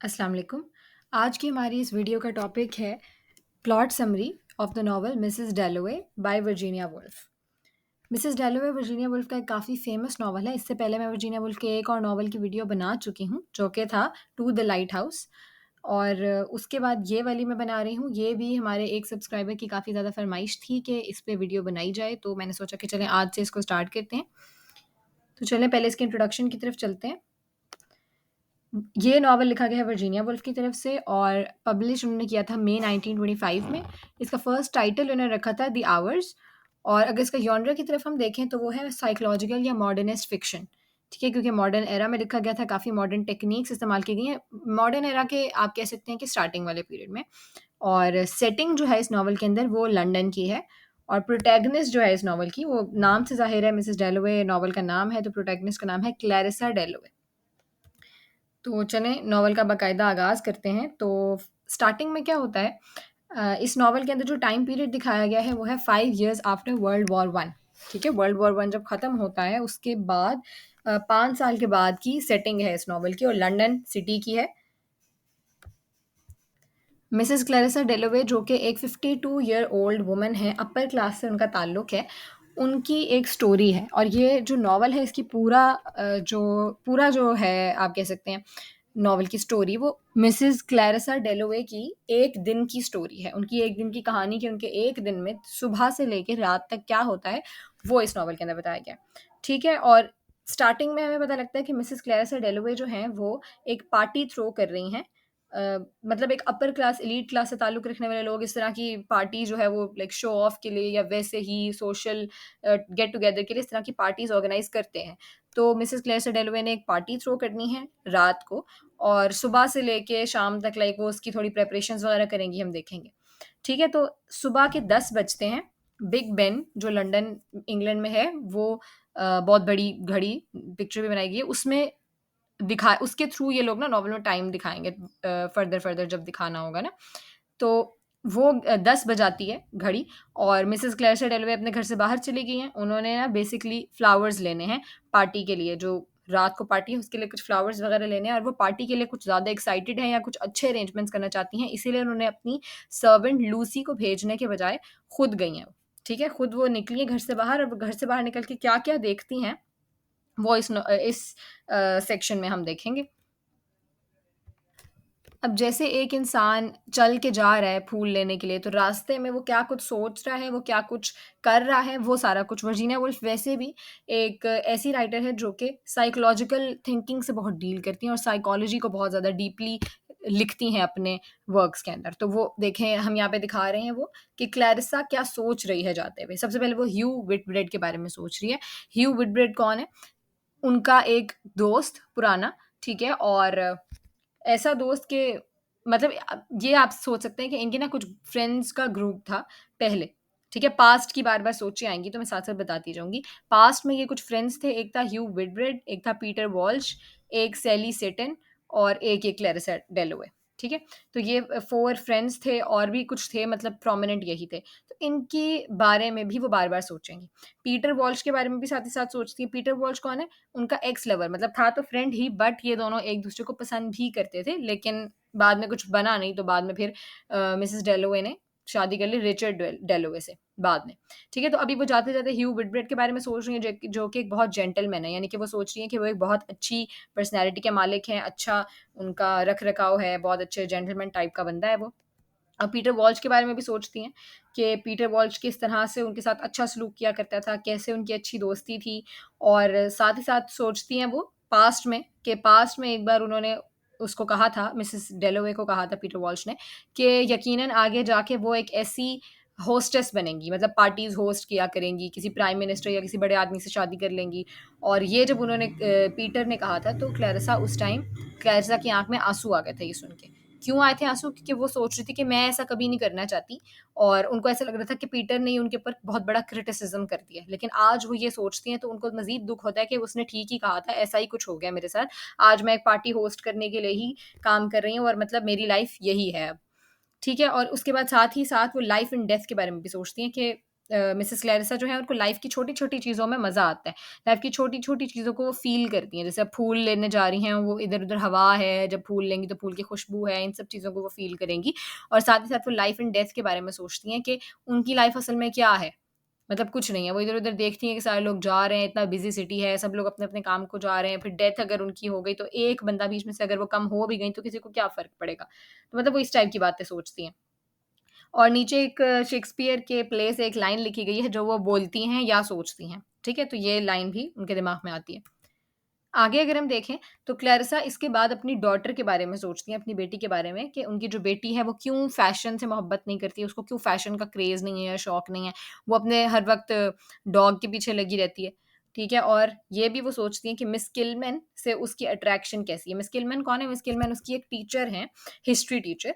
अस्सलाम वालेकुम। आज की हमारी इस वीडियो का टॉपिक है plot summary of the novel Mrs Dalloway by Virginia Woolf. Mrs Dalloway Virginia Woolf का एक काफ़ी फेमस नॉवल है। इससे पहले मैं वर्जीनिया वुल्फ के एक और नॉवल की वीडियो बना चुकी हूँ जो कि था टू द लाइट हाउस। और उसके बाद ये वाली मैं बना रही हूँ। ये भी हमारे एक सब्सक्राइबर की काफ़ी ज़्यादा फरमाइश थी कि इस पे वीडियो बनाई जाए, तो मैंने सोचा कि चलें आज से इसको स्टार्ट करते हैं। तो चलें पहले इसके इंट्रोडक्शन की तरफ चलते हैं। ये नॉवल लिखा गया है वर्जीनिया वुल्फ की तरफ से और पब्लिश उन्होंने किया था मई 1925 में। इसका फर्स्ट टाइटल उन्होंने रखा था द आवर्स। और अगर इसका जॉनर की तरफ हम देखें तो वो है साइकोलॉजिकल या मॉडर्निस्ट फिक्शन। ठीक है, क्योंकि मॉडर्न एरा में लिखा गया था, काफ़ी मॉडर्न टेक्निक्स इस्तेमाल की गई हैं मॉडर्न एरा के, आप कह सकते हैं कि स्टार्टिंग वाले पीरियड में। और सेटिंग जो है इस नॉवल के अंदर वो लंदन की है। और प्रोटैगनिस्ट जो है इस नॉवल की, वो नाम से ज़ाहिर है मिसेस डेलोवे नॉवल का नाम है, तो प्रोटैगनिस्ट का नाम है क्लैरिसा डेलोवे। तो चलें नॉवल का बाकायदा आगाज़ करते हैं। तो स्टार्टिंग में क्या होता है, इस नॉवल के अंदर जो टाइम पीरियड दिखाया गया है वो है 5 इयर्स आफ्टर वर्ल्ड वॉर 1। ठीक है, वर्ल्ड वॉर 1 जब ख़त्म होता है उसके बाद 5 साल के बाद की सेटिंग है इस नॉवल की और लंदन सिटी की है। मिसेस क्लैरिसा डेलोवे जो कि एक 52 ईयर ओल्ड वुमन है, अपर क्लास से उनका ताल्लुक़ है, उनकी एक स्टोरी है। और ये जो नॉवल है इसकी पूरा जो है, आप कह सकते हैं नॉवल की स्टोरी, वो मिसेस क्लैरिसा डेलोवे की एक दिन की स्टोरी है। उनकी एक दिन की कहानी कि उनके एक दिन में सुबह से लेके रात तक क्या होता है, वो इस नॉवल के अंदर बताया गया है। ठीक है, और स्टार्टिंग में हमें पता लगता है कि मिसेस क्लैरिसा डेलोवे जो हैं वो एक पार्टी थ्रो कर रही हैं। मतलब एक अपर क्लास, एलीट क्लास से ताल्लुक़ रखने वाले लोग इस तरह की पार्टी जो है वो लाइक शो ऑफ के लिए या वैसे ही सोशल गेट टुगेदर के लिए इस तरह की पार्टीज़ ऑर्गेनाइज़ करते हैं। तो मिसेस क्लेयर डेलोवे ने एक पार्टी थ्रो करनी है रात को, और सुबह से लेके शाम तक लाइक वो उसकी थोड़ी प्रिपरेशंस वगैरह करेंगी, हम देखेंगे। ठीक है, तो सुबह के 10 बजते हैं। बिग बेन जो लंदन इंग्लैंड में है, वो बहुत बड़ी घड़ी पिक्चर भी बनाई गई है, उसमें दिखा उसके थ्रू ये लोग ना नॉवल में टाइम दिखाएँगे फर्दर जब दिखाना होगा ना। तो वो 10 बजाती है घड़ी और मिसेस क्लेयर डेलवे अपने घर से बाहर चली गई हैं। उन्होंने ना बेसिकली फ्लावर्स लेने हैं पार्टी के लिए, जो रात को पार्टी है उसके लिए कुछ फ्लावर्स वगैरह लेने हैं, और वो पार्टी के लिए कुछ ज़्यादा एक्साइटेड हैं या कुछ अच्छे अरेंजमेंट्स करना चाहती हैं, इसीलिए उन्होंने अपनी सर्वेंट लूसी को भेजने के बजाय खुद गई हैं। ठीक है, खुद वो निकली हैं घर से बाहर, और घर से बाहर निकल के क्या-क्या देखती हैं वो इस सेक्शन में हम देखेंगे। अब जैसे एक इंसान चल के जा रहा है फूल लेने के लिए, तो रास्ते में वो क्या कुछ सोच रहा है, वो क्या कुछ कर रहा है, वो सारा कुछ वर्जीनिया वुल्फ वैसे भी एक ऐसी राइटर है जो कि साइकोलॉजिकल थिंकिंग से बहुत डील करती हैं और साइकोलॉजी को बहुत ज़्यादा डीपली लिखती हैं अपने वर्क्स के अंदर। तो वो देखें, हम यहाँ पे दिखा रहे हैं वो कि क्लैरिसा क्या सोच रही है जाते हुए। सबसे पहले वो ह्यू व्हिटब्रेड के बारे में सोच रही है। ह्यू व्हिटब्रेड कौन है? उनका एक दोस्त पुराना, ठीक है? और ऐसा दोस्त के मतलब ये आप सोच सकते हैं कि इनके ना कुछ फ्रेंड्स का ग्रुप था पहले, ठीक है? पास्ट की बार-बार सोचें आएँगी तो मैं साथ-साथ बताती जाऊँगी। पास्ट में ये कुछ फ्रेंड्स थे, एक था ह्यू व्हिटब्रेड, एक था पीटर वॉल्श, एक सैली सेटन और एक ये क्लैरिसा डेलोवे, ठीक है? तो ये 4 फ्रेंड्स थे, और भी कुछ थे, मतलब प्रोमिनेंट यही थे। तो इनके बारे में भी वो बार-बार सोचेंगी। पीटर वॉल्श के बारे में भी साथ ही साथ सोचती हैं। पीटर वॉल्श कौन है? उनका एक्स लवर, मतलब था तो फ्रेंड ही, बट ये दोनों एक-दूसरे को पसंद भी करते थे, लेकिन बाद में कुछ बना नहीं, तो बाद में फिर मिसेस डेलोवे ने शादी कर ली रिचर्ड डेलोवे से बाद में। ठीक है? तो अभी वो जाते-जाते ह्यू व्हिटब्रेड के बारे में सोच रही हैं, जो कि एक बहुत जेंटलमैन है, यानी कि वो सोच रही हैं कि वो एक बहुत अच्छी पर्सनैलिटी के मालिक हैं, अच्छा उनका रख-रखाव है, बहुत अच्छे जेंटलमैन टाइप का बंदा है वो। अब पीटर वॉल्श के बारे में भी सोचती हैं कि पीटर वॉल्श किस तरह से उनके साथ अच्छा सलूक किया करता था, कैसे उनकी अच्छी दोस्ती थी, और साथ ही साथ सोचती हैं वो पास्ट में कि पास्ट में एक बार उन्होंने उसको कहा था, मिसेस डेलोवे को कहा था पीटर वॉल्श ने, कि यकीनन आगे जाके वो एक ऐसी होस्टेस बनेंगी, मतलब पार्टीज़ होस्ट किया करेंगी, किसी प्राइम मिनिस्टर या किसी बड़े आदमी से शादी कर लेंगी। और ये जब उन्होंने पीटर ने कहा था, तो क्लैरिसा उस टाइम, क्लैरिसा की आँख में आँसू आ गए थे ये सुन के। क्यों आए थे आँसू? क्योंकि वो सोच रही थी कि मैं ऐसा कभी नहीं करना चाहती, और उनको ऐसा लग रहा था कि पीटर ने ही उनके ऊपर बहुत बड़ा क्रिटिसिज़्म कर दिया। लेकिन आज वो ये सोचती हैं तो उनको मज़ीद दुःख होता है कि उसने ठीक ही कहा था, ऐसा ही कुछ हो गया मेरे साथ। आज मैं एक पार्टी होस्ट करने के लिए ही काम कर रही हूँ, और मतलब मेरी लाइफ़ यही है अब। ठीक है? और उसके बाद साथ ही साथ वो लाइफ़ एंड डेथ के बारे में भी सोचती हैं कि मिसेस क्लैरिसा जो है उनको लाइफ़ की छोटी-छोटी चीज़ों में मज़ा आता है। लाइफ़ की छोटी-छोटी चीज़ों को वो फ़ील करती हैं। जैसे अब फूल लेने जा रही हैं, वो इधर-उधर हवा है, जब फूल लेंगी तो फूल की खुशबू है, इन सब चीज़ों को वो फ़ील करेंगी। और साथ ही साथ वो लाइफ़ एंड डेथ के बारे में सोचती हैं कि उनकी लाइफ़ असल में क्या है? मतलब कुछ नहीं है। वो इधर-उधर देखती हैं कि सारे लोग जा रहे हैं, इतना बिज़ी सिटी है, सब लोग अपने-अपने काम को जा रहे हैं, फिर डेथ अगर उनकी हो गई तो एक बंदा बीच में से अगर वो कम हो भी गई तो किसी को क्या फ़र्क पड़ेगा? तो मतलब वो इस टाइप की बातें सोचती हैं। और नीचे एक शेक्सपियर के प्ले से एक लाइन लिखी गई है जो वो बोलती हैं या सोचती हैं, ठीक है? तो ये लाइन भी उनके दिमाग में आती है। आगे अगर हम देखें तो क्लैरिसा इसके बाद अपनी डॉटर के बारे में सोचती हैं, अपनी बेटी के बारे में कि उनकी जो बेटी है वो क्यों फ़ैशन से मोहब्बत नहीं करती है, उसको क्यों फ़ैशन का क्रेज़ नहीं है या शौक नहीं है। वो अपने हर वक़्त डॉग के पीछे लगी रहती है, ठीक है? और ये भी वो सोचती हैं कि मिस किलमैन से उसकी अट्रैक्शन कैसी है। मिस किलमैन कौन है? मिस किलमैन उसकी एक टीचर हैं, हिस्ट्री टीचर,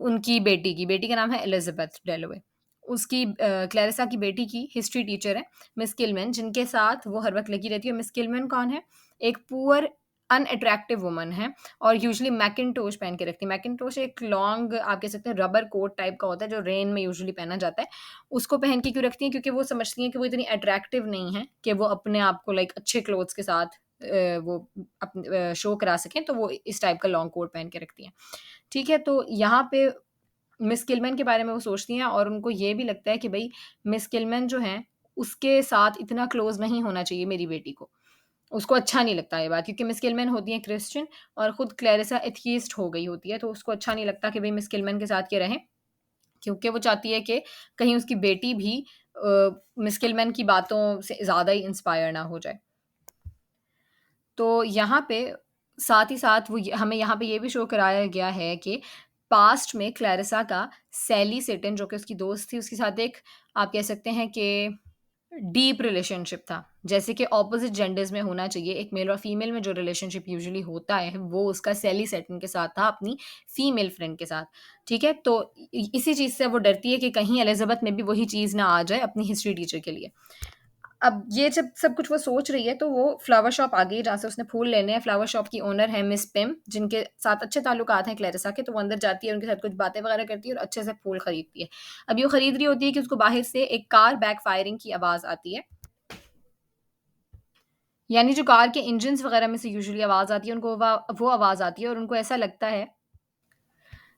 उनकी बेटी का नाम है एलिज़ाबेथ डैलोवे। उसकी क्लैरिसा की बेटी की हिस्ट्री टीचर है मिस किलमैन, जिनके साथ वो हर वक़्त लगी रहती है। मिस किलमैन कौन है? एक पुअर अनअट्रैक्टिव वुमन है और यूजुअली मैकिन्टोश पहन के रखती है। मैकिन्टोश एक लॉन्ग आप कह सकते हैं रबर कोट टाइप का होता है जो रेन में यूजुअली पहना जाता है। उसको पहन के क्यों रखती हैं? क्योंकि वो समझती हैं कि वो इतनी अट्रैक्टिव नहीं है कि वो अपने आप को लाइक अच्छे क्लोथ्स के साथ वो शो करा सकें, तो वो इस टाइप का लॉन्ग कोट पहन के रखती हैं। ठीक है? तो यहाँ पे मिस किलमैन के बारे में वो सोचती हैं और उनको ये भी लगता है कि भई मिस किलमैन जो हैं, उसके साथ इतना क्लोज़ नहीं होना चाहिए मेरी बेटी को। उसको अच्छा नहीं लगता ये बात क्योंकि मिस किलमैन होती हैं क्रिश्चियन और खुद क्लैरिसा एथीइस्ट हो गई होती है, तो उसको अच्छा नहीं लगता कि भई मिस किलमैन के साथ ये रहें, क्योंकि वो चाहती है कि कहीं उसकी बेटी भी मिस किलमैन की बातों से ज़्यादा ही इंस्पायर ना हो जाए। तो यहाँ पे साथ ही साथ वो ये हमें यहाँ पे ये भी शो कराया गया है कि पास्ट में क्लैरिसा का सैली सेटन जो कि उसकी दोस्त थी, उसके साथ एक आप कह सकते हैं कि डीप रिलेशनशिप था। जैसे कि ऑपोज़िट जेंडर्स में होना चाहिए, एक मेल और फीमेल में जो रिलेशनशिप यूजुअली होता है, वो उसका सैली सेटन के साथ था, अपनी फीमेल फ्रेंड के साथ, ठीक है? तो इसी चीज़ से वो डरती है कि कहीं एलिज़ाबेथ में भी वही चीज़ ना आ जाए अपनी हिस्ट्री टीचर के लिए। अब ये जब सब कुछ वो सोच रही है, तो वो फ्लावर शॉप आ गई जहाँ से उसने फूल लेने हैं। फ्लावर शॉप की ओनर है मिस पिम, जिनके साथ अच्छे ताल्लुकात हैं क्लैरिसा के, तो वो अंदर जाती है, उनके साथ कुछ बातें वगैरह करती है और अच्छे से फूल खरीदती है। अब ये वो खरीद रही होती है कि उसको बाहर से एक कार बैकफायरिंग की आवाज़ आती है। यानी जो कार के इंजन्स वगैरह में से यूजुअली आवाज़ आती है, उनको वो आवाज़ आती है और उनको ऐसा लगता है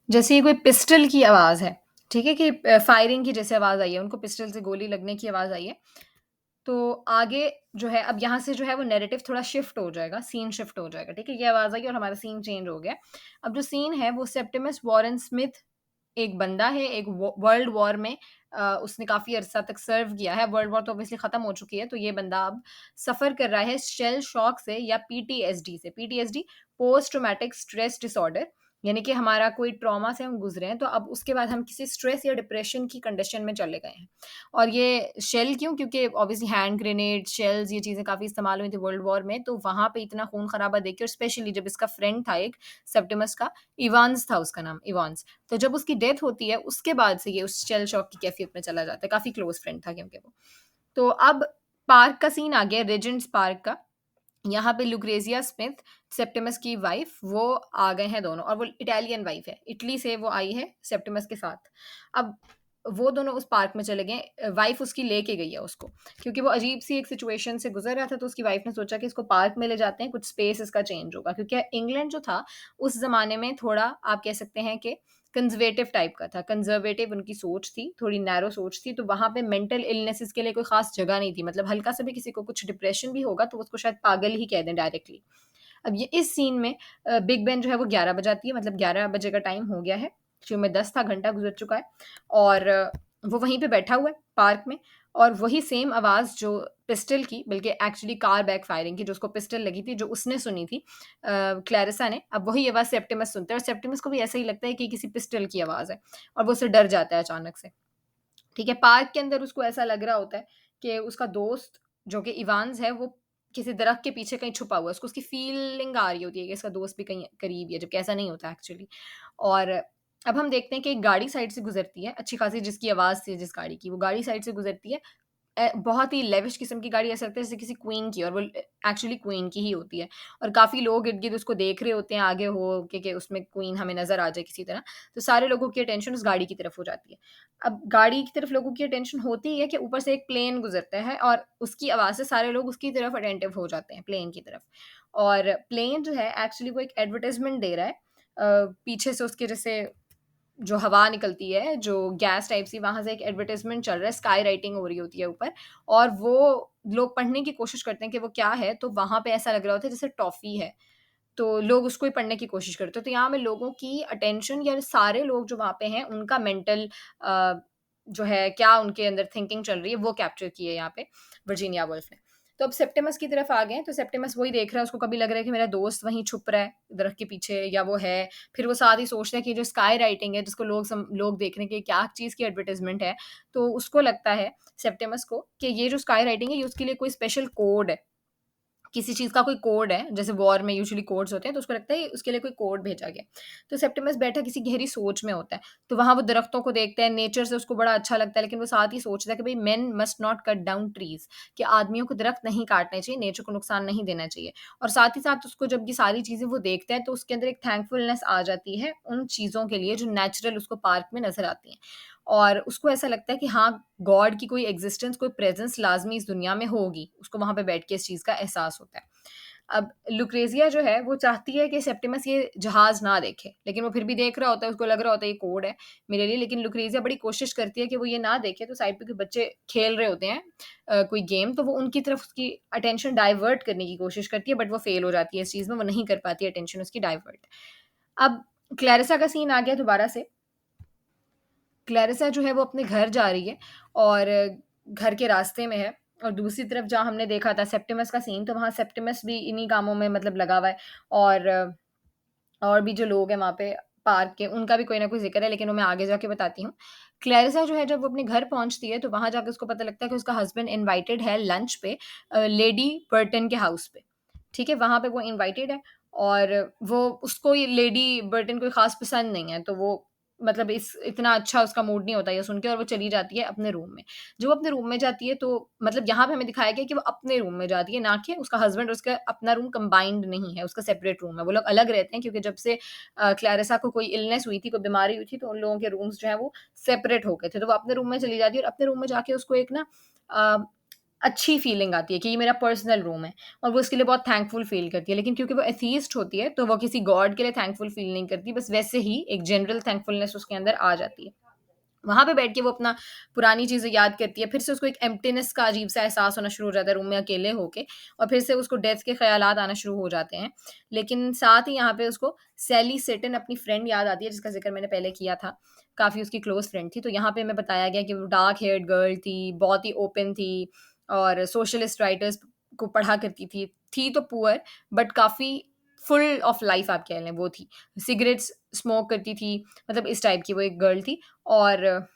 जैसे ये कोई पिस्टल की आवाज़ है, ठीक है? कि फायरिंग की जैसे आवाज़ आई है, उनको पिस्टल से गोली लगने की आवाज़ आई है। तो आगे जो है अब यहाँ से जो है वो नैरेटिव थोड़ा शिफ्ट हो जाएगा, सीन शिफ्ट हो जाएगा, ठीक है? ये आवाज़ आई और हमारा सीन चेंज हो गया। अब जो सीन है वो सेप्टिमस वॉरेन स्मिथ एक बंदा है, एक वर्ल्ड वॉर में उसने काफ़ी अरसा तक सर्व किया है। वर्ल्ड वॉर तो ऑब्वियसली ख़त्म हो चुकी है, तो ये बंदा अब सफ़र कर रहा है शेल शॉक से या पीटीएसडी से। PTSD post traumatic stress disorder, यानी कि हमारा कोई ट्रॉमा से हम गुज़रे हैं, तो अब उसके बाद हम किसी स्ट्रेस या डिप्रेशन की कंडीशन में चले गए हैं। और ये शेल क्यों? क्योंकि ऑब्वियसली हैंड ग्रेनेड, शेल्स ये चीज़ें काफ़ी इस्तेमाल हुई थी वर्ल्ड वॉर में, तो वहाँ पे इतना खून-खराबा देख के और स्पेशली जब इसका फ्रेंड था एक सेप्टिमस का, इवान्स था उसका नाम, इवान्स। तो जब उसकी डेथ होती है, उसके बाद से ये उस शेल शॉक की कैफ़ियत में चला जाता है, काफ़ी क्लोज़ फ्रेंड था क्योंकि वो। तो अब पार्क का सीन आ गया, रेजेंट्स पार्क का। यहाँ पे लुक्रेज़िया स्मिथ, सेप्टिमस की वाइफ़, वो आ गए हैं दोनों और वो इटालियन वाइफ़ है। इटली से वो आई है सेप्टिमस के साथ। अब वो दोनों उस पार्क में चले गए वाइफ़ उसकी लेके गई है उसको, क्योंकि वो अजीब-सी एक सिचुएशन से गुज़र रहा था, तो उसकी वाइफ़ ने सोचा कि इसको पार्क में ले जाते हैं, कुछ स्पेस इसका चेंज होगा। क्योंकि इंग्लैंड जो था, उस ज़माने में थोड़ा आप कह सकते हैं कि कंज़र्वेटिव टाइप का था। कंज़र्वेटिव उनकी सोच थी, थोड़ी नैरो सोच थी, तो वहाँ पे मेंटल इलनेसेस के लिए कोई ख़ास जगह नहीं थी। मतलब हल्का-सा भी किसी को कुछ डिप्रेशन भी होगा, तो उसको शायद पागल ही कह दें डायरेक्टली। अब ये इस सीन में बिग बेन जो है वो 11 बजाती है, मतलब 11 बजे का टाइम हो गया है। शो में 10 था, घंटा गुज़र चुका है और वो वहीं पे बैठा हुआ है पार्क में और वही सेम आवाज़ जो पिस्टल की, बल्कि एक्चुअली कार बैकफायरिंग की, जो उसको पिस्टल लगी थी, जो उसने सुनी थी क्लैरिसा ने, अब वही आवाज़ सेप्टिमस सुनता है और सेप्टिमस को भी ऐसा ही लगता है कि किसी पिस्टल की आवाज़ है और वो उससे डर जाता है अचानक से। ठीक है, पार्क के अंदर उसको ऐसा लग रहा होता है कि उसका दोस्त जो कि इवान्स है, वो किसी दरख्त के पीछे कहीं छुपा हुआ है। उसको उसकी फीलिंग आ रही होती है कि इसका दोस्त भी कहीं करीब ही है, जबकि ऐसा नहीं होता एक्चुअली। और अब हम देखते हैं कि एक गाड़ी साइड से गुज़रती है, अच्छी खासी जिसकी आवाज़ थी जिस गाड़ी की, वो गाड़ी साइड से गुज़रती है। बहुत ही लेविश किस्म की गाड़ी ऐसा लगता है जैसे किसी क्वीन की, और वो एक्चुअली क्वीन की ही होती है। और काफ़ी लोग इर्द-गिर्द उसको देख रहे होते हैं आगे हो के उसमें क्वीन हमें नज़र आ जाए किसी तरह, तो सारे लोगों की अटेंशन उस गाड़ी की तरफ हो जाती है। अब गाड़ी की तरफ लोगों की अटेंशन होती ही है कि ऊपर से एक प्लेन गुज़रता है और उसकी आवाज़ से सारे लोग उसकी तरफ अटेंटिव हो जाते हैं, प्लेन की तरफ। और प्लेन जो है एक्चुअली वो एक एडवर्टाइज़मेंट दे रहा है। पीछे से उसके जैसे जो हवा निकलती है, जो गैस टाइप सी, वहाँ से एक एडवर्टाइज़मेंट चल रहा है, स्काई राइटिंग हो रही होती है ऊपर, और वो लोग पढ़ने की कोशिश करते हैं कि वो क्या है, तो वहाँ पे ऐसा लग रहा होता है जैसे टॉफ़ी है, तो लोग उसको ही पढ़ने की कोशिश करते हैं। तो यहाँ पे लोगों की अटेंशन, या सारे लोग जो वहाँ पे हैं, उनका मेंटल जो है, क्या उनके अंदर थिंकिंग चल रही है, वो कैप्चर की है यहाँ पे वर्जीनिया वुल्फ ने। तो अब सेप्टेमस की तरफ आ गए हैं, तो सेप्टेमस वही देख रहा है, उसको कभी लग रहा है कि मेरा दोस्त वहीं छुप रहा है, दरख़्त के पीछे, या वो है। फिर वो साथ ही सोचता है कि जो स्काई राइटिंग है, जिसको लोग देख रहे हैं कि क्या चीज़ की एडवर्टाइज़मेंट है, तो उसको लगता है, सेप्टेमस को, कि ये जो स्काई राइटिंग है, ये उसके लिए कोई स्पेशल कोड है। किसी चीज़ का कोई कोड है, जैसे वॉर में यूजुअली कोड्स होते हैं, तो उसको लगता है उसके लिए कोई कोड भेजा गया। तो सेप्टेमस बैठा किसी गहरी सोच में होता है, तो वहाँ वो दरख्तों को देखता है, नेचर से उसको बड़ा अच्छा लगता है, लेकिन वो साथ ही सोचता है कि भई main must not cut down trees, कि आदमियों को दरख्त नहीं काटने चाहिए, नेचर को नुकसान नहीं देना चाहिए। और साथ ही साथ उसको जब ये सारी चीज़ें वो देखता है, तो उसके अंदर एक थैंकफुलनेस आ जाती है उन चीज़ों के लिए जो नेचुरल उसको पार्क में नज़र आती हैं। और उसको ऐसा लगता है कि हाँ, गॉड की कोई एक्जिस्टेंस, कोई प्रेज़ेंस लाज़मी इस दुनिया में होगी। उसको वहाँ पे बैठ के इस चीज़ का एहसास होता है। अब लुक्रेज़िया जो है, वो चाहती है कि सेप्टिमस ये जहाज़ ना देखे, लेकिन वो फिर भी देख रहा होता है, उसको लग रहा होता है ये कोड है मेरे लिए, लेकिन लुक्रेज़िया बड़ी कोशिश करती है कि वो ये ना देखे, तो साइड पे के बच्चे खेल रहे होते हैं कोई गेम, तो वो उनकी तरफ उसकी अटेंशन डाइवर्ट करने की कोशिश करती है, बट वो फ़ेल हो जाती है इस चीज़ में, वो नहीं कर पाती है अटेंशन उसकी डाइवर्ट। अब क्लैरिसा का सीन आ गया दोबारा से। क्लैरिसा जो है वो अपने घर जा रही है, और घर के रास्ते में है, और दूसरी तरफ जहाँ हमने देखा था सेप्टिमस का सीन, तो वहाँ सेप्टिमस भी इन्हीं कामों में मतलब लगा हुआ है, और और भी जो लोग हैं वहाँ पे पार्क के, उनका भी कोई ना कोई ज़िक्र है, लेकिन वो मैं आगे जाके बताती हूँ। क्लैरिसा जो है जब वो अपने घर पहुँचती है, तो वहाँ जाके उसको पता लगता है कि उसका हस्बैंड इनवाइटेड है लंच पे लेडी बर्टन के हाउस पे। ठीक है? वहाँ पे वो इनवाइटेड है, और वो उसको ये लेडी बर्टन कोई ख़ास पसंद नहीं है, तो वो मतलब इस इतना अच्छा उसका मूड नहीं होता ये सुन के, और वो चली जाती है अपने रूम में। जब वो अपने रूम में जाती है, तो मतलब यहाँ पे हमें दिखाया गया है कि वो अपने रूम में जाती है, ना कि उसका हस्बैंड और उसका अपना रूम कंबाइंड नहीं है, उसका सेपरेट रूम है। वो लोग अलग रहते हैं, क्योंकि जब से क्लैरिसा को कोई इलनेस हुई थी, कोई बीमारी हुई थी, तो उन लोगों के रूम्स जो हैं वो सेपरेट हो गए थे। तो वो अपने रूम में चली जाती है, और अपने रूम में जाके उसको एक ना अ, अच्छी फीलिंग आती है कि ये मेरा पर्सनल रूम है, और वो उसके लिए बहुत थैंकफुल फ़ील करती है। लेकिन क्योंकि वो एथीस्ट होती है, तो वो किसी गॉड के लिए थैंकफुल फ़ील नहीं करती, बस वैसे ही एक जनरल थैंकफुलनेस उसके अंदर आ जाती है। वहाँ पे बैठ के वो अपना पुरानी चीज़ें याद करती है, फिर से उसको एक एम्प्टीनेस का अजीब-सा एहसास होना शुरू हो जाता है रूम में अकेले होके, और फिर से उसको डेथ के ख़यालात आना शुरू हो जाते हैं। लेकिन साथ ही यहाँ पे उसको सैली सेटन, अपनी फ्रेंड, याद आती है, जिसका ज़िक्र मैंने पहले किया था, काफ़ी उसकी क्लोज़ फ्रेंड थी। तो यहाँ पे हमें बताया गया कि वो डार्क हेयर्ड गर्ल थी, बहुत ही ओपन थी, और सोशलिस्ट राइटर्स को पढ़ा करती थी। थी तो पुअर, बट काफ़ी फुल ऑफ लाइफ़ आप कह लें, वो थी। सिगरेट्स स्मोक करती थी, मतलब इस टाइप की वो एक गर्ल थी। और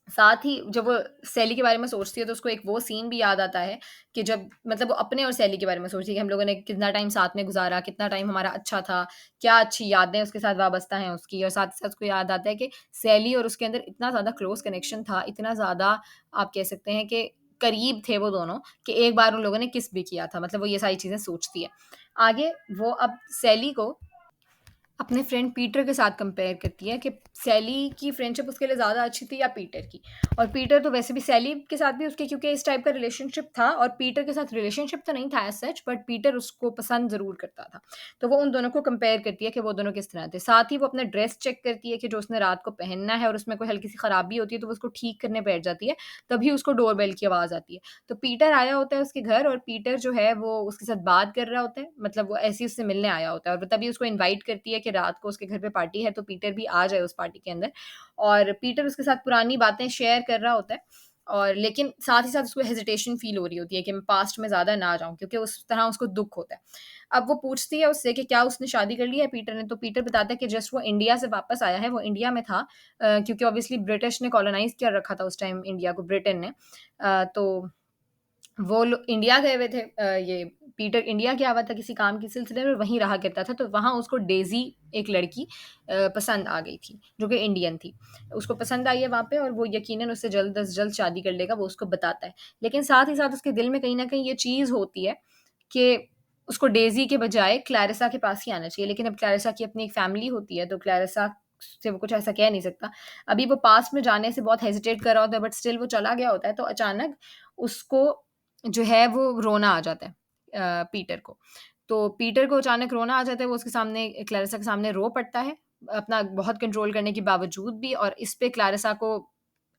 साथ ही जब वो सैली के बारे में सोचती है, तो उसको एक वो सीन भी याद आता है कि जब मतलब वो अपने और सैली के बारे में सोचती है कि हम लोगों ने कितना टाइम साथ में गुज़ारा, कितना टाइम हमारा अच्छा था, क्या अच्छी यादें उसके साथ वाबस्ता हैं उसकी, और साथ ही साथ उसको याद आता है कि सैली और उसके अंदर इतना ज़्यादा क्लोज़ कनेक्शन था, इतना ज़्यादा आप कह सकते हैं कि करीब थे वो दोनों, कि एक बार उन लोगों ने किस भी किया था। मतलब वो ये सारी चीज़ें सोचती है। आगे वो अब सैली को अपने फ्रेंड पीटर के साथ कंपेयर करती है कि सैली की फ्रेंडशिप उसके लिए ज़्यादा अच्छी थी या पीटर की। और पीटर तो वैसे भी सैली के साथ भी उसके क्योंकि इस टाइप का रिलेशनशिप था, और पीटर के साथ रिलेशनशिप तो नहीं था एज़ सच, बट पीटर उसको पसंद ज़रूर करता था। तो वो उन दोनों को कंपेयर करती है कि वो दोनों किस तरह थे। साथ ही वो अपना ड्रेस चेक करती है कि जो उसने रात को पहनना है, और उसमें कोई हल्की-सी खराबी होती है, तो वो उसको ठीक करने बैठ जाती है। तभी उसको डोरबेल की आवाज़ आती है। तो पीटर आया होता है उसके घर, और पीटर जो है वो उसके साथ बात कर रहा होता है, मतलब वो ऐसे ही उससे मिलने आया होता है, और वो तभी उसको इनवाइट करती है कि रात को उसके घर पे पार्टी है, तो पीटर भी आ जाए उस पार्टी के अंदर। और पीटर उसके साथ पुरानी बातें शेयर कर रहा होता है, और लेकिन साथ ही साथ उसको हेजिटेशन फ़ील हो रही होती है कि मैं पास्ट में ज़्यादा ना जाऊँ, क्योंकि उस तरह उसको दुःख होता है। अब वो पूछती है उससे कि क्या उसने शादी कर ली है पीटर ने, तो पीटर बताता है कि जस्ट वो इंडिया से वापस आया है, वो इंडिया में था क्योंकि ऑब्वियसली ब्रिटिश ने कॉलोनाइज़ कर रखा था उस टाइम इंडिया को, ब्रिटेन ने। तो वो लो इंडिया गए हुए थे, ये पीटर इंडिया गया हुआ था किसी काम के सिलसिले में और वहीं रहा करता था, तो वहाँ उसको डेज़ी एक लड़की पसंद आ गई थी, जो कि इंडियन थी। उसको पसंद आई है वहाँ पे और वो यकीनन उससे जल्द अज़ जल्द शादी कर लेगा, वो उसको बताता है। लेकिन साथ ही साथ उसके दिल में कहीं न कहीं ये चीज़ होती है कि उसको डेज़ी के बजाय क्लैरिसा के पास ही आना चाहिए, लेकिन अब क्लैरिसा की अपनी एक फ़ैमिली होती है, तो क्लैरिसा से वो कुछ ऐसा कह नहीं सकता। अभी वो पास्ट में जाने से बहुत हेजिटेट कर रहा होता है, बट स्टिल वो चला गया होता है, तो अचानक उसको जो है वो रोना आ जाता है पीटर को। तो पीटर को अचानक रोना आ जाता है, वो उसके सामने क्लैरिसा के सामने रो पड़ता है, अपना बहुत कंट्रोल करने के बावजूद भी, और इस पे क्लैरिसा को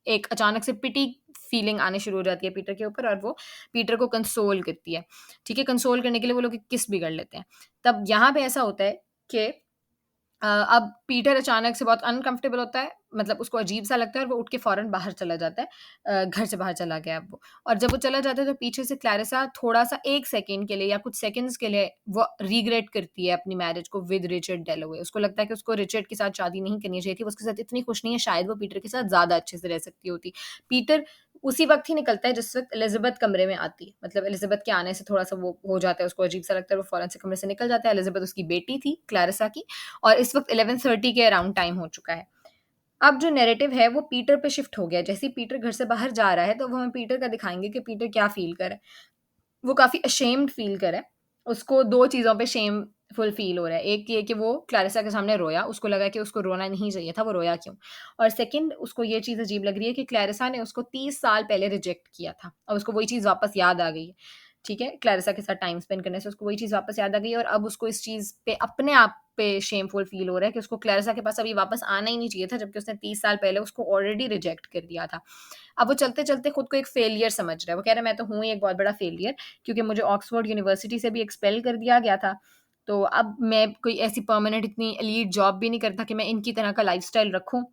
एक अचानक से पिटी फीलिंग आनी शुरू हो जाती है पीटर के ऊपर और वो पीटर को कंसोल करती है। ठीक है, कंसोल करने के लिए वो लोग एक किस भी कर लेते हैं। तब यहाँ पे ऐसा होता है कि अब पीटर अचानक से बहुत अनकंफर्टेबल होता है, मतलब उसको अजीब-सा लगता है और वो उठ के फ़ौरन बाहर चला जाता है। घर से बाहर चला गया अब वो। और जब वो चला जाता है तो पीछे से क्लैरिसा थोड़ा-सा 1 सेकंड के लिए या कुछ सेकंड्स के लिए वो रिग्रेट करती है अपनी मैरिज को विद रिचर्ड डेलोवे। उसको लगता है कि उसको रिचर्ड के साथ शादी नहीं करनी चाहिए थी, वो उसके साथ इतनी खुश नहीं है, शायद वो पीटर के साथ ज़्यादा अच्छे से रह सकती होती। पीटर उसी वक़्त ही निकलता है जिस वक़्त एलिज़ाबेथ कमरे में आती है। मतलब एलिज़ाबेथ के आने से थोड़ा-सा वो हो जाता है, उसको अजीब-सा लगता है, वो फ़ौरन से कमरे से निकल जाता है। एलिज़ाबेथ उसकी बेटी थी, क्लैरिसा की। और इस वक़्त 11:30 के अराउंड टाइम हो चुका है। अब जो नैरेटिव है वो पीटर पे शिफ्ट हो गया है। जैसे ही पीटर घर से बाहर जा रहा है, तो वो हमें पीटर का दिखाएँगे कि पीटर क्या फ़ील कर रहा है। वो काफ़ी अशेम्ड फ़ील कर रहा है। उसको 2 चीज़ों पे शेमफुल फ़ील हो रहा है। एक ये कि वो क्लैरिसा के सामने रोया, उसको लगा कि उसको रोना नहीं चाहिए था, वो रोया क्यों? और सेकंड उसको ये चीज़ अजीब लग रही है कि क्लैरिसा ने उसको 30 साल पहले रिजेक्ट किया था और उसको वही चीज़ वापस याद आ गई है। ठीक है? क्लैरिसा के साथ टाइम स्पेंड करने से उसको वही चीज़ वापस याद आ गई है और अब उसको इस चीज़ पे अपने आप पे शेमफुल फ़ील हो रहा है कि उसको क्लैरिसा के पास अभी वापस आना ही नहीं चाहिए था, जबकि उसने 30 साल पहले उसको ऑलरेडी रिजेक्ट कर दिया था। अब वो चलते-चलते खुद को एक फेलियर समझ रहा है। वो कह रहा है मैं तो हूँ ही एक बहुत बड़ा फेलियर, क्योंकि मुझे ऑक्सफोर्ड यूनिवर्सिटी से भी एक्सपेल कर दिया गया था। तो अब मैं कोई ऐसी परमानेंट इतनी एलीट जॉब भी नहीं करता कि मैं इनकी तरह का लाइफ़स्टाइल रखूँ।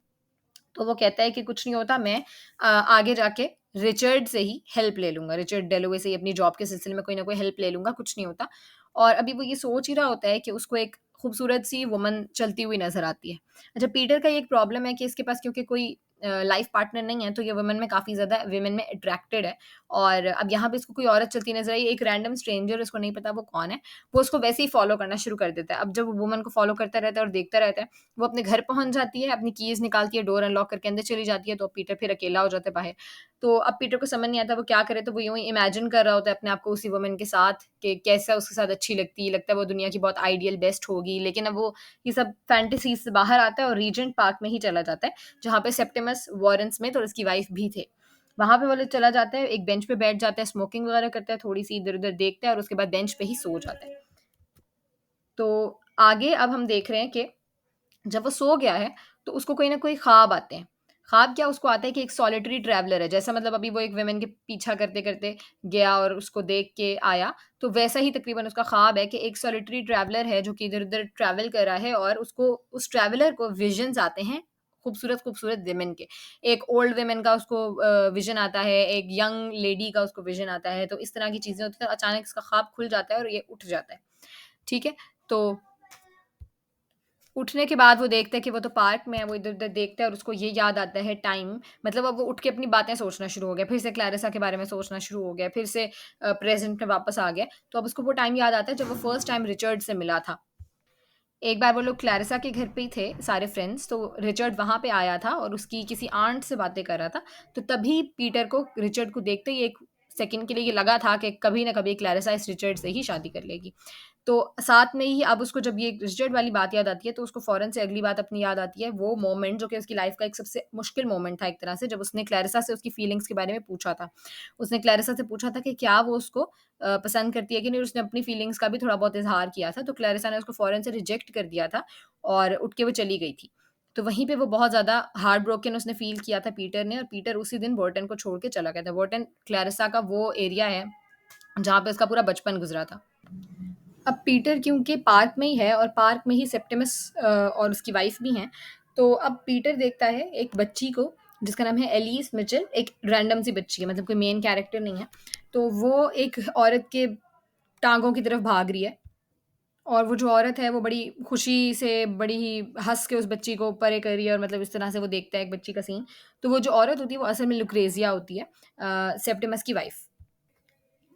तो वो कहता है कि कुछ नहीं होता, मैं आगे जाके रिचर्ड से ही हेल्प ले लूँगा, रिचर्ड डेलोवे से ही अपनी जॉब के सिलसिले में कोई ना कोई हेल्प ले लूँगा, कुछ नहीं होता। और अभी वो ये सोच ही रहा होता है कि उसको एक खूबसूरत-सी वुमन चलती हुई नज़र आती है। अच्छा, पीटर का ये एक प्रॉब्लम है कि इसके पास क्योंकि कोई लाइफ़ पार्टनर नहीं है, तो ये वुमेन में अट्रैक्टेड है। और अब यहाँ पे इसको कोई औरत चलती नज़र आई, एक रैंडम स्ट्रेंजर, उसको नहीं पता वो कौन है, वो उसको वैसे ही फ़ॉलो करना शुरू कर देता है। अब जब वो वुमन को फ़ॉलो करता रहता है और देखता रहता है, वो अपने घर पहुँच जाती है, अपनी कीज़ निकालती है, डोर अनलॉक करके अंदर चली जाती है, तो पीटर फिर अकेला हो जाता है बाहर। तो अब पीटर को समझ नहीं आता वो क्या करे, तो वो यूँ ही इमेजिन कर रहा होता है अपने आप को उसी वुमन के साथ कि कैसा उसके साथ अच्छी लगती है, लगता है वो दुनिया की बहुत आइडियल बेस्ट होगी। लेकिन अब वो ये सब फैंटेसीज़ से बाहर आता है और रीजेंट पार्क में ही चला जाता है, जहाँ पे सेप्टिमस वॉरेन स्मिथ और उसकी वाइफ़ भी थे। वहाँ पे वो लोग चला जाता है, एक बेंच पे बैठ जाता है, स्मोकिंग वगैरह करता है, थोड़ी-सी इधर-उधर देखता है और उसके बाद बेंच पे ही सो जाता है। तो आगे अब हम देख रहे हैं कि जब वो सो गया है, तो उसको कोई ना कोई ख्वाब आते हैं। ख्वाब क्या उसको आता है कि एक सॉलिटरी ट्रैवलर है, जैसा मतलब अभी वो एक वुमन के पीछा करते-करते गया और उसको देख के आया, तो वैसा ही तकरीबन उसका ख्वाब है कि एक सॉलिटरी ट्रैवलर है जो कि इधर-उधर ट्रैवल कर रहा है और उसको उस ट्रैवलर को विज़न्स आते हैं, खूबसूरत-खूबसूरत वुमेन के। एक ओल्ड वुमन का उसको विज़न आता है, एक यंग लेडी का उसको विज़न आता है, तो इस तरह की चीज़ें होती हैं, तो अचानक इसका ख्वाब खुल जाता है और ये उठ जाता है। ठीक है? तो उठने के बाद वो देखता है कि वो तो पार्क में है, वो इधर-उधर देखता है और उसको ये याद आता है टाइम, मतलब अब वो उठ के अपनी बातें सोचना शुरू हो गया, फिर से क्लैरिसा के बारे में सोचना शुरू हो गया, फिर से प्रेज़ेंट में वापस आ गया। तो अब उसको वो टाइम याद आता है जब वो फर्स्ट टाइम रिचर्ड से मिला था। एक बार वो लोग क्लैरिसा के घर पे ही थे सारे फ्रेंड्स, तो रिचर्ड वहाँ पे आया था और उसकी किसी आंट से बातें कर रहा था। तो तभी पीटर को रिचर्ड को देखते ही एक सेकंड के लिए ये लगा था कि कभी न कभी क्लैरिसा इस रिचर्ड से ही शादी कर लेगी। तो साथ में ही अब उसको जब ये रिचर्ड वाली बात याद आती है, तो उसको फ़ौरन से अगली बात अपनी याद आती है, वो मोमेंट जो कि उसकी लाइफ़ का एक सबसे मुश्किल मोमेंट था एक तरह से, जब उसने क्लैरिसा से उसकी फीलिंग्स के बारे में पूछा था। उसने क्लैरिसा से पूछा था कि क्या वो उसको पसंद करती है कि नहीं, और उसने अपनी फीलिंग्स का भी थोड़ा बहुत इज़हार किया था, तो क्लैरिसा ने उसको फ़ौरन से रिजेक्ट कर दिया था और उठ के वो चली गई थी। तो वहीं पे वो बहुत ज़्यादा हार्ट ब्रोकन उसने फ़ील किया था पीटर ने, और पीटर उसी दिन वोर्टन को छोड़ के चला गया था। वोर्टन क्लैरिसा का वो एरिया है, जहाँ पे उसका पूरा बचपन गुज़रा था। अब पीटर क्योंकि पार्क में ही है और पार्क में ही सेप्टिमस और उसकी वाइफ़ भी हैं, तो अब पीटर देखता है एक बच्ची को जिसका नाम है एलिस मिचेल, एक रैंडम सी बच्ची है, मतलब कोई मेन कैरेक्टर नहीं है। तो वो एक औरत के टाँगों की तरफ भाग रही है और वो जो औरत है वो बड़ी खुशी से, बड़ी ही हँस के उस बच्ची को परे कर रही है, और मतलब इस तरह से वो देखता है एक बच्ची का सीन। तो वो जो औरत होती है वो असल में लुक्रेज़िया होती है, सेप्टिमस की वाइफ़।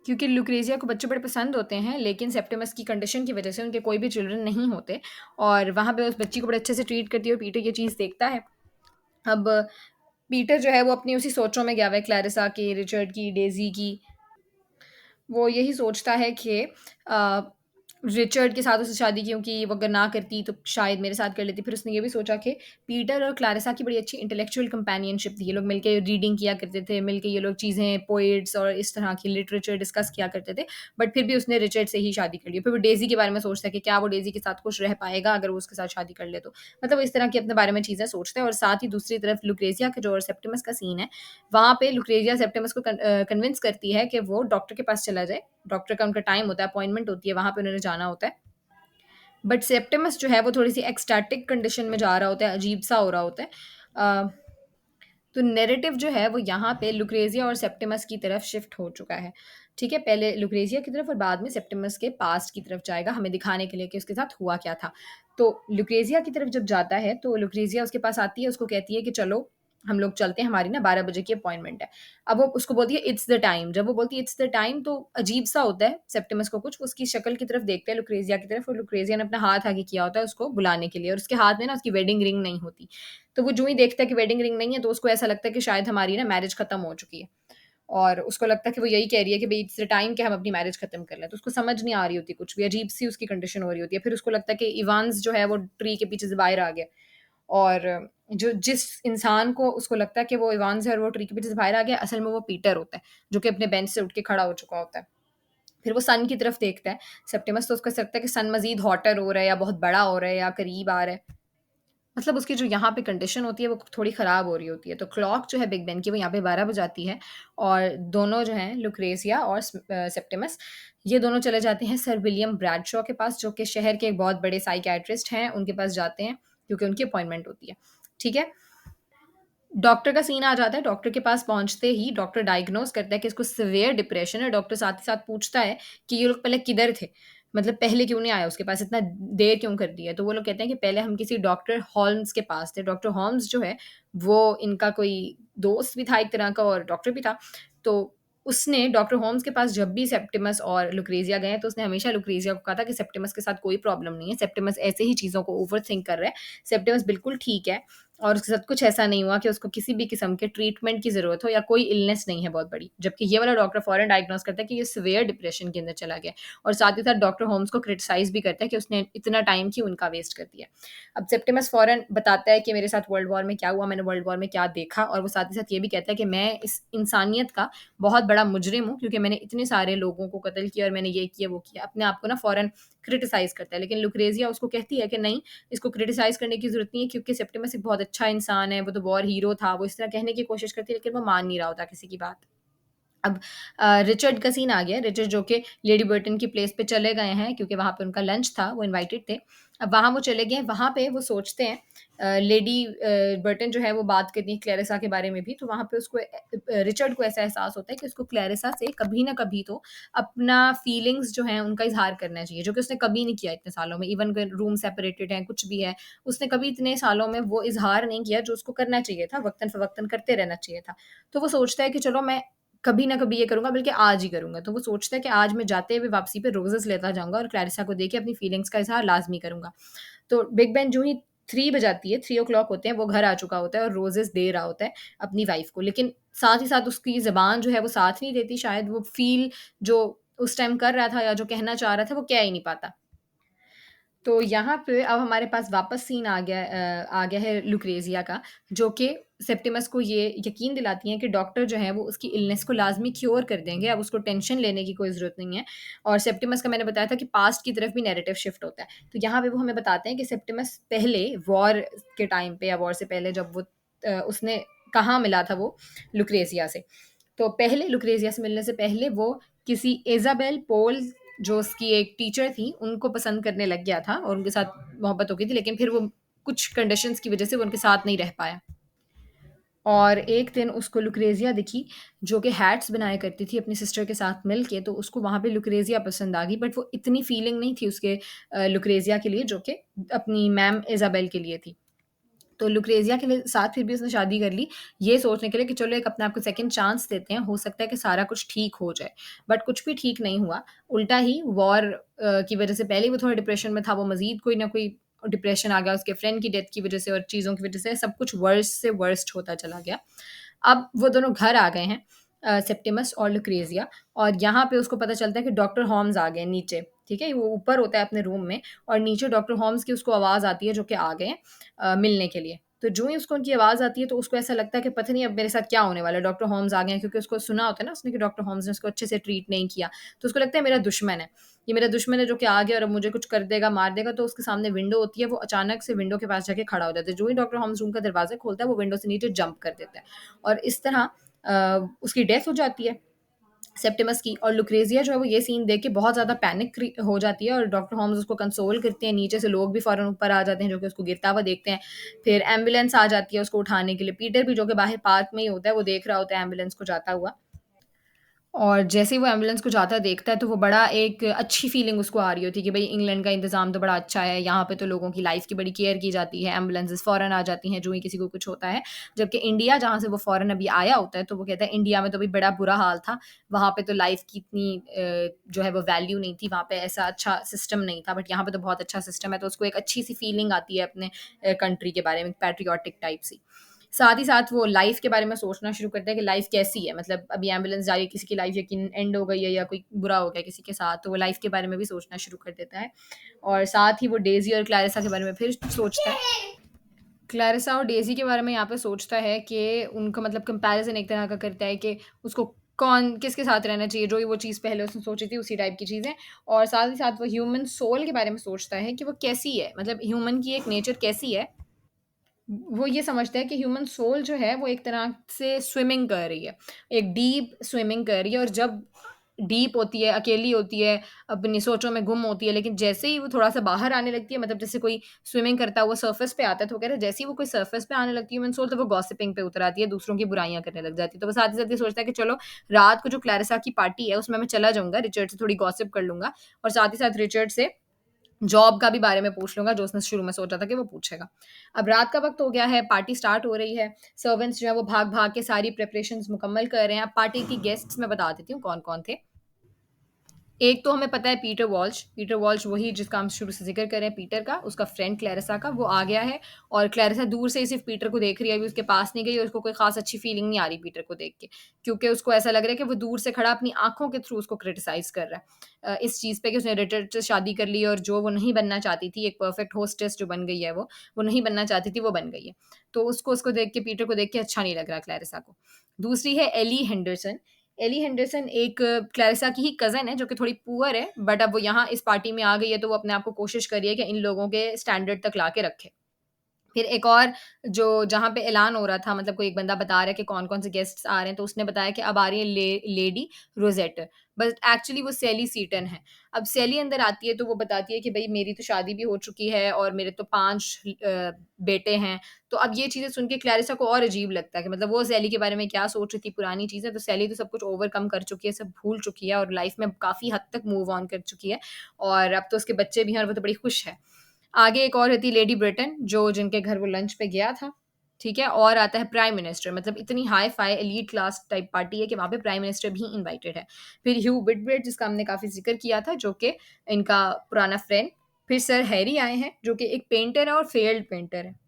क्योंकि लुक्रेज़िया को बच्चे बड़े पसंद होते हैं, लेकिन सेप्टेमस की कंडीशन की वज़ह से उनके कोई भी चिल्ड्रन नहीं होते और वहाँ पे उस बच्ची को बड़े अच्छे से ट्रीट करती है और पीटर ये चीज़ देखता है। अब पीटर जो है वो अपनी उसी सोचों में गया हुआ है क्लैरिसा की, रिचर्ड की, डेज़ी की। वो यही सोचता है कि अ, रिचर्ड के साथ उसने शादी की क्योंकि वो अगर ना करती तो शायद मेरे साथ कर लेती। फिर उसने ये भी सोचा कि पीटर और क्लैरिसा की बड़ी अच्छी इंटेलेक्चुअल कंपेनियनशिप थी। ये लोग मिलके रीडिंग किया करते थे, मिलके ये लोग चीज़ें, पोएट्स और इस तरह की लिटरेचर डिस्कस किया करते थे। बट फिर भी उसने रिचर्ड से ही शादी कर ली। फिर वो डेज़ी के बारे में सोचता है कि क्या वो डेज़ी के साथ खुश रह पाएगा अगर वो उसके साथ शादी कर ले तो। मतलब वो इस तरह की अपने बारे में चीज़ें सोचता है और साथ ही दूसरी तरफ लुक्रेज़िया का जो और सेप्टिमस का सीन है, वहाँ पे लुक्रेज़िया सेप्टेमस को कन्विंस करती है कि वो डॉक्टर के पास चला जाए। डॉक्टर का उनका टाइम होता है, अपॉइंटमेंट होती है, वहाँ पे उन्होंने जाना होता है। बट सेप्टेमस जो है वो थोड़ी-सी एक्सटैटिक कंडीशन में जा रहा होता है, अजीब-सा हो रहा होता है। अ, तो नैरेटिव जो है वो यहाँ पे लुक्रेज़िया और सेप्टेमस की तरफ शिफ्ट हो चुका है। ठीक है? पहले लुक्रेज़िया की तरफ और बाद में सेप्टेमस के पास्ट की तरफ जाएगा, हमें दिखाने के लिए कि उसके साथ हुआ क्या था। तो लुक्रेज़िया की तरफ जब जाता है, तो लुक्रेज़िया उसके पास आती है, उसको कहती है कि चलो, हम लोग चलते हैं, हमारी ना 12 बजे की अपॉइंटमेंट है। अब वो उसको बोलती है इट्स द टाइम, जब वो बोलती है इट्स द टाइम तो अजीब-सा होता है सेप्टेमस को कुछ, वो उसकी शक्ल की तरफ देखता है लुक्रेज़िया की तरफ और लुक्रेज़िया ने अपना हाथ आगे किया होता है उसको बुलाने के लिए और उसके हाथ में ना उसकी वेडिंग रिंग नहीं होती। तो वो जो ही देखता है कि वेडिंग रिंग नहीं है, तो उसको ऐसा लगता है कि शायद हमारी ना मैरिज खत्म हो चुकी है। और उसको लगता है कि वो यही कह रही है कि भई इट्स द टाइम कि हम अपनी मैरिज खत्म कर लें। तो उसको समझ नहीं आ रही होती कुछ भी, अजीब-सी उसकी कंडीशन हो रही होती है। फिर उसको लगता है कि इवान्स जो है वो ट्री के पीछे से बाहर आ गया और जो जिस इंसान को उसको लगता है कि वो इवान्स है और वो ट्री के पीछे से बाहर आ गया, असल में वो पीटर होता है, जो कि अपने बेंच से उठ के खड़ा हो चुका होता है। फिर वो सन की तरफ देखता है, सेप्टेमस तो उसको ऐसा लगता है कि सन मज़ीद हॉटर हो रहा है या बहुत बड़ा हो रहा है या करीब आ रहा है। मतलब उसकी जो यहाँ पे कंडीशन होती है वो थोड़ी ख़राब हो रही होती है। तो क्लॉक जो है बिग बेन की वो यहाँ पे 12 बजाती है और दोनों जो हैं लुक्रेज़िया और सेप्टेमस ये दोनों चले जाते हैं सर विलियम ब्रैडशॉ के पास जो कि शहर के एक बहुत बड़े साइकियाट्रिस्ट हैं, उनके पास जाते हैं क्योंकि उनकी अपॉइंटमेंट होती है। ठीक है? डॉक्टर का सीन आ जाता है, डॉक्टर के पास पहुँचते ही डॉक्टर डायग्नोज़ करता है कि इसको सीवियर डिप्रेशन है। डॉक्टर साथ ही साथ पूछता है कि ये लोग पहले किधर थे? मतलब पहले क्यों नहीं आए उसके पास, इतना देर क्यों कर दी है? तो वो लोग कहते हैं कि पहले हम किसी डॉक्टर हॉल्म्स के पास थे। डॉक्टर हॉल्म्स जो है, वो इनका कोई दोस्त भी था एक तरह का और डॉक्टर भी था। तो उसने डॉक्टर होम्स के पास जब भी सेप्टिमस और लुक्रेज़िया गए हैं, तो उसने हमेशा लुक्रेज़िया को कहा था कि सेप्टिमस के साथ कोई प्रॉब्लम नहीं है। सेप्टिमस ऐसे ही चीज़ों को ओवरथिंक कर रहा है। सेप्टिमस बिल्कुल ठीक है और उसके साथ कुछ ऐसा नहीं हुआ कि उसको किसी भी किस्म के ट्रीटमेंट की ज़रूरत हो या कोई इलनेस नहीं है बहुत बड़ी। जबकि ये वाला डॉक्टर फ़ौरन डायग्नोज़ करता है कि ये सीवियर डिप्रेशन के अंदर चला गया है और साथ ही साथ डॉक्टर होम्स को क्रिटिसाइज़ भी करता है कि उसने इतना टाइम क्यों उनका वेस्ट कर दिया। अब सेप्टिमस फ़ौरन बताता है कि मेरे साथ वर्ल्ड वॉर में क्या हुआ, मैंने वर्ल्ड वॉर में क्या देखा और वो साथ ही साथ ये भी कहता है कि मैं इस इंसानियत का बहुत बड़ा मुजरिम हूँ क्योंकि मैंने इतने सारे लोगों को कत्ल किया और मैंने ये किया, वो किया। अपने आप को ना फ़ौरन क्रिटिसाइज़ करता है। लेकिन लुक्रेज़िया उसको कहती है कि नहीं, इसको क्रिटिसाइज़ करने की ज़रूरत नहीं है क्योंकि सेप्टिमस एक बहुत अच्छा इंसान है, वो तो वॉर हीरो था। वो इस तरह कहने की कोशिश करती है लेकिन वो मान नहीं रहा होता किसी की बात। अब रिचर्ड का सीन आ गया। रिचर्ड जो कि लेडी बर्टन की प्लेस पे चले गए हैं क्योंकि वहाँ पे उनका लंच था, वो इनवाइटेड थे। अब वहाँ वो चले गए हैं, वहाँ पे वो सोचते हैं लेडी बर्टन जो है वो बात करती है क्लैरिसा के बारे में भी, तो वहाँ पे उसको रिचर्ड को ऐसा एहसास होता है कि उसको क्लैरिसा से कभी न कभी तो अपना फीलिंग्स जो हैं उनका इज़हार करना चाहिए, जो कि उसने कभी नहीं किया इतने सालों में। इवन अगर रूम सेपरेटेड है, कुछ भी है, उसने कभी इतने सालों में वो इज़हार नहीं किया जो उसको करना चाहिए था, वक़्तन-फ़वक़्तन करते रहना चाहिए था। तो वो सोचता है कि चलो मैं कभी ना कभी ये करूँगा, बल्कि आज ही करूँगा। तो वो सोचता है कि आज मैं जाते हुए वापसी पे रोज़ेज़ लेता जाऊँगा और क्लैरिसा को देके अपनी फीलिंग्स का इज़हार लाज़मी करूँगा। तो बिग बेन जो ही 3 बजाती है, 3 ओ क्लॉक होते हैं, वो घर आ चुका होता है और रोज़ेज़ दे रहा होता है अपनी वाइफ़ को। लेकिन साथ ही साथ उसकी ज़बान जो है वो साथ नहीं देती, शायद वो फ़ील जो उस टाइम कर रहा था या जो कहना चाह रहा था, वो कह ही नहीं पाता। तो यहाँ पे अब हमारे पास वापस सीन आ गया है लुक्रेज़िया का, जो कि सेप्टिमस को ये यकीन दिलाती हैं कि डॉक्टर जो हैं वो उसकी इलनेस को लाज़मी क्योर कर देंगे, अब उसको टेंशन लेने की कोई ज़रूरत नहीं है। और सेप्टिमस का मैंने बताया था कि पास्ट की तरफ भी नैरेटिव शिफ्ट होता है। तो यहाँ पे वो हमें बताते हैं कि सेप्टिमस पहले वॉर के टाइम पे या वॉर से पहले जब वो उसने कहाँ मिला था वो लुक्रेज़िया से। तो पहले लुक्रेज़िया से मिलने से पहले वो किसी इज़ाबेल पोल जो उसकी एक टीचर थी, उनको पसंद करने लग गया था और उनके साथ मोहब्बत हो गई थी, लेकिन फिर वो कुछ कंडीशंस की वज़ह से वो उनके साथ नहीं रह पाया। और एक दिन उसको लुक्रेज़िया दिखी, जो कि हैट्स बनाया करती थी अपनी सिस्टर के साथ मिल के, तो उसको वहाँ पे लुक्रेज़िया पसंद आ गई, बट वो इतनी फीलिंग नहीं थी उसके लुक्रेज़िया के लिए, जो कि अपनी मैम इज़ाबेल के लिए थी। तो लुक्रेज़िया के लिए साथ फिर भी उसने शादी कर ली, ये सोचने के लिए कि चलो एक अपने आप को सेकंड चांस देते हैं, हो सकता है कि सारा कुछ ठीक हो जाए। बट कुछ भी ठीक नहीं हुआ, उल्टा ही वॉर की वज़ह से पहले ही वो थोड़ा डिप्रेशन में था, वो मज़ीद कोई ना कोई डिप्रेशन आ गया उसके फ्रेंड की डेथ की वज़ह से और चीज़ों की वज़ह से सब कुछ वर्स्ट से वर्स्ट होता चला गया। अब वो दोनों घर आ गए हैं सेप्टिमस और लुक्रेज़िया और यहाँ पे उसको पता चलता है कि डॉक्टर होम्स आ गए हैं नीचे, ठीक है? वो ऊपर होता है अपने रूम में और नीचे डॉक्टर होम्स की उसको आवाज़ आती है जो कि आ गए हैं मिलने के लिए। तो जो ही उसको उनकी आवाज़ आती है तो उसको ऐसा लगता है कि पता नहीं अब मेरे साथ क्या होने वाला है, डॉक्टर होम्स आ गए हैं क्योंकि उसको सुना होता है ना उसने कि डॉक्टर होम्स ने उसको अच्छे से ट्रीट नहीं किया। तो उसको लगता है मेरा दुश्मन है, ये मेरा दुश्मन है जो कि आ गया और अब मुझे कुछ कर देगा, मार देगा। तो उसके सामने विंडो होती है, वो अचानक से विंडो के पास जाके खड़ा हो जाता है। जो ही डॉक्टर होम्स रूम का दरवाज़ा खोलता है, वो विंडो से नीचे जंप कर देता है और इस तरह उसकी डेथ हो जाती है सेप्टिमस की और लुक्रेज़िया जो है वो ये सीन देख के बहुत ज़्यादा पैनिक हो जाती है और डॉक्टर होम्स उसको कंसोल करते हैं, नीचे से लोग भी फ़ौरन ऊपर आ जाते हैं जो कि उसको गिरता हुआ देखते हैं। फिर एम्बुलेंस आ जाती है उसको उठाने के लिए, पीटर भी जो कि बाहर पार्क में ही होता है, वो देख रहा होता है एम्बुलेंस को जाता हुआ। और जैसे ही वो एम्बुलेंस को जाता देखता है तो वो बड़ा एक अच्छी फीलिंग उसको आ रही होती है कि भई इंग्लैंड का इंतज़ाम तो बड़ा अच्छा है, यहाँ पे तो लोगों की लाइफ़ की बड़ी केयर की जाती है, एम्बुलेंसेज़ फ़ौरन आ जाती हैं जो ही किसी को कुछ होता है। जबकि इंडिया जहाँ से वो फ़ौरन अभी आया होता है तो वो कहता है इंडिया में तो अभी बड़ा बुरा हाल था, वहाँ पे तो लाइफ़ की इतनी जो है वो वैल्यू नहीं थी, वहाँ पे ऐसा अच्छा सिस्टम नहीं था बट यहाँ पे तो बहुत अच्छा सिस्टम है, तो उसको एक अच्छी-सी फीलिंग आती है अपने कंट्री के बारे में, पैट्रियोटिक टाइप सी। साथ ही साथ वो लाइफ़ के बारे में सोचना शुरू करता है कि लाइफ़ कैसी है? मतलब अभी एम्बुलेंस जा रही है, किसी की लाइफ़ यकीनन एंड हो गई है या कोई बुरा हो गया किसी के साथ, तो वो लाइफ़ के बारे में भी सोचना शुरू कर देता है। और साथ ही वो डेज़ी और क्लैरिसा के बारे में फिर सोचता है। क्लैरिसा और डेज़ी के बारे में यहाँ पे सोचता है कि उनका मतलब कंपैरिज़न एक तरह का करता है कि उसको कौन किसके साथ रहना चाहिए, जो ही वो चीज़ पहले उसने सोची थी उसी टाइप की चीज़ें। और साथ ही साथ वो ह्यूमन सोल के बारे में सोचता है कि वो कैसी है? मतलब ह्यूमन की एक नेचर कैसी है? वो ये समझता है कि ह्यूमन सोल जो है वो एक तरह से स्विमिंग कर रही है। एक डीप स्विमिंग कर रही है और जब डीप होती है, अकेली होती है, अपनी सोचों में गुम होती है, लेकिन जैसे ही वो थोड़ा-सा बाहर आने लगती है मतलब जैसे कोई स्विमिंग करता हुआ सरफ़ेस पे आता है, तो वो कह रहे हैं जैसे ही वो कोई सरफ़ेस पे आने लगती है ह्यूमन सोल तो वो गॉसिपिंग पे उतर आती है, दूसरों की बुराइयाँ करने लग जाती है। तो वो साथ ही साथ ये सोचता है कि चलो रात को जो क्लैरिसा की पार्टी है उसमें मैं चला जाऊँगा, रिचर्ड से थोड़ी गॉसिप कर लूँगा और साथ ही साथ रिचर्ड से जॉब का भी बारे में पूछ लूँगा, जो उसने शुरू में सोचा था कि वो पूछेगा। अब रात का वक़्त हो गया है, पार्टी स्टार्ट हो रही है, सर्वेंट्स जो है वो भाग-भाग के सारी प्रिपरेशंस मुकम्मल कर रहे हैं। अब पार्टी की गेस्ट्स मैं बता देती हूँ कौन-कौन थे। एक तो हमें पता है पीटर वॉल्श वही जिसका हम शुरू से ज़िक्र कर रहे हैं पीटर का, उसका फ्रेंड क्लैरिसा का, वो आ गया है और क्लैरिसा दूर से ही सिर्फ़ पीटर को देख रही है, अभी उसके पास नहीं गई और उसको कोई ख़ास अच्छी फीलिंग नहीं आ रही पीटर को देख के। क्योंकि उसको ऐसा लग रहा है कि वो दूर से खड़ा अपनी आँखों के थ्रू उसको क्रिटिसाइज़ कर रहा है। इस चीज़ पे कि उसने रिचर्ड से शादी कर ली और जो वो नहीं बनना चाहती थी, एक परफ़ेक्ट होस्टेस जो बन गई है वो नहीं बनना चाहती थी, वो बन गई है। तो उसको देख के पीटर को देख के अच्छा नहीं लग रहा क्लैरिसा को। दूसरी है एली हेंडरसन एक क्लैरिसा की ही कज़न है जो कि थोड़ी पुअर है, बट अब वो यहाँ इस पार्टी में आ गई है तो वो अपने आप को कोशिश कर रही है कि इन लोगों के स्टैंडर्ड तक ला के रखे। फिर एक और जो जहाँ पे ऐलान हो रहा था मतलब कोई एक बंदा बता रहा है कि कौन-कौन से गेस्ट्स आ रहे हैं, तो उसने बताया कि अब आ रही है लेडी रोज़ेट, बट एक्चुअली वो सैली सीटन है। अब सैली अंदर आती है तो वो बताती है कि भई मेरी तो शादी भी हो चुकी है और मेरे तो 5 बेटे हैं। तो अब ये चीज़ें सुन के क्लैरिसा को और अजीब लगता है कि मतलब वो सैली के बारे में क्या सोच रही थी पुरानी चीज़ें, तो सैली तो सब कुछ ओवरकम कर चुकी है, सब भूल चुकी है और लाइफ़ में काफ़ी हद तक मूव ऑन कर चुकी है और अब तो उसके बच्चे भी हैं और वो तो बड़ी खुश है। आगे एक और रहती लेडी ब्रिटेन जो जिनके घर वो लंच पे गया था, ठीक है? और आता है प्राइम मिनिस्टर मतलब इतनी hi-fi elite class type party है कि वहाँ पे प्राइम मिनिस्टर भी इनवाइटेड है। फिर ह्यू व्हिटब्रेड जिसका हमने काफ़ी ज़िक्र किया था जो कि इनका पुराना फ्रेंड, फिर सर हैरी आए हैं जो कि एक पेंटर है और फेल्ड पेंटर है।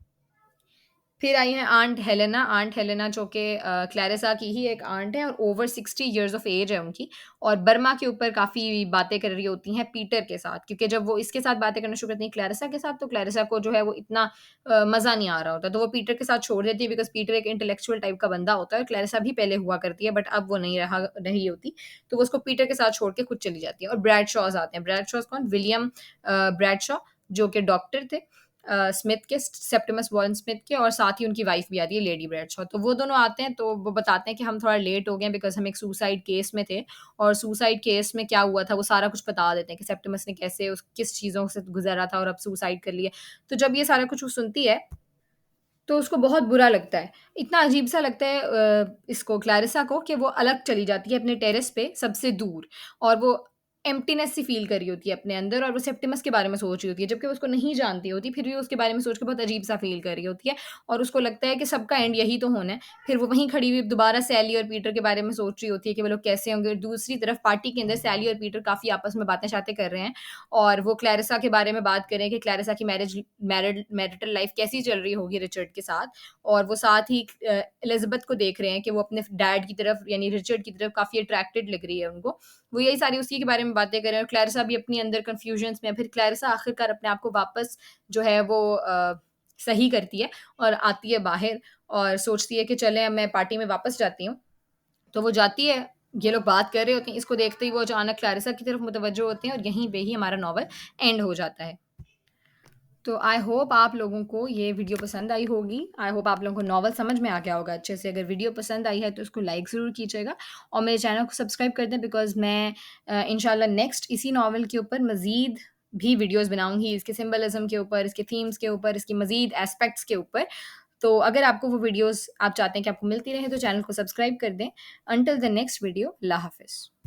फिर आई हैं आंट हेलेना जो कि क्लैरिसा की ही एक आंट है और ओवर 60 इयर्स ऑफ एज है उनकी और बर्मा के ऊपर काफ़ी बातें कर रही होती हैं पीटर के साथ क्योंकि जब वो इसके साथ बातें करना शुरू करती हैं क्लैरिसा के साथ तो क्लैरिसा को जो है वो इतना मज़ा नहीं आ रहा होता तो वो पीटर के साथ छोड़ देती है बिकॉज़ पीटर एक इंटेलेक्चुअल टाइप का बंदा होता है और क्लैरिसा भी पहले हुआ करती है बट अब वो नहीं होती तो वो उसको पीटर के साथ छोड़ के खुद चली जाती है और ब्रैडशॉज़ आते हैं ब्रैडशॉज़ कौन विलियम ब्रैडशॉ जो कि डॉक्टर थे स्मिथ के सेप्टिमस वॉरेन स्मिथ के और साथ ही उनकी वाइफ भी आती है लेडी ब्रैडशॉ। तो वो दोनों आते हैं तो वो बताते हैं कि हम थोड़ा लेट हो गए हैं बिकॉज़ हम एक सुसाइड केस में थे और सुसाइड केस में क्या हुआ था वो सारा कुछ बता देते हैं कि सेप्टिमस ने कैसे उस किस चीज़ों से गुज़रा था और अब सुसाइड कर लिया। तो जब ये सारा कुछ वो सुनती है तो उसको बहुत बुरा लगता है। इतना अजीब-सा लगता है इसको क्लैरिसा को कि वो अलग चली जाती है अपने टेरेस पे सबसे दूर और वो एम्प्टीनेस सी फ़ील कर रही होती है अपने अंदर, और वो सेप्टिमस के बारे में सोच रही होती है, जबकि वो उसको नहीं जानती होती, फिर भी उसके बारे में सोच के बहुत अजीब-सा फ़ील कर रही होती है, और उसको लगता है कि सबका एंड यही तो होना है। फिर वो वहीं खड़ी हुई दोबारा सैली और पीटर के बारे में सोच रही होती है कि वो लोग कैसे होंगे। दूसरी तरफ पार्टी के अंदर सैली और पीटर काफ़ी आपस में बातें-शातें कर रहे हैं, और वो क्लैरिसा के बारे में बात कर रहे हैं कि क्लैरिसा की मैरिटल लाइफ़ कैसी चल रही होगी रिचर्ड के साथ, और वो साथ ही एलिज़ाबेथ को देख रहे हैं कि वो अपने डैड की तरफ, यानी रिचर्ड की तरफ काफ़ी अट्रैक्टेड लग रही है उनको। वो यही सारी उसी के बारे में बातें कर रहे हैं, और क्लैरिसा भी अपनी अंदर कन्फ्यूजन्स में है। फिर क्लैरिसा आखिरकार अपने आप को वापस जो है वो सही करती है, और आती है बाहर, और सोचती है कि चलें, अब मैं पार्टी में वापस जाती हूँ। तो वो जाती है, ये लोग बात कर रहे होते हैं, इसको देखते ही वो अचानक क्लैरिसा की तरफ मुतवज्जो होते हैं, और यहीं पे ही हमारा नॉवल एंड हो जाता है। तो आई होप आप लोगों को ये वीडियो पसंद आई होगी। आई होप आप लोगों को नॉवल समझ में आ गया होगा अच्छे से। अगर वीडियो पसंद आई है तो उसको लाइक ज़रूर कीजिएगा, और मेरे चैनल को सब्सक्राइब कर दें, बिकॉज़ मैं इंशाल्लाह नेक्स्ट इसी नॉवल के ऊपर मज़ीद भी वीडियोज़ बनाऊँगी, इसके सिंबलिज़्म के ऊपर, इसके थीम्स के ऊपर, इसकी मज़ीद एस्पेक्ट्स के ऊपर। तो अगर आपको वो वीडियोज़ आप चाहते हैं कि आपको मिलती रहें, तो चैनल को सब्सक्राइब कर दें। अंटिल द नेक्स्ट वीडियो, अल्लाह हाफ़िज़।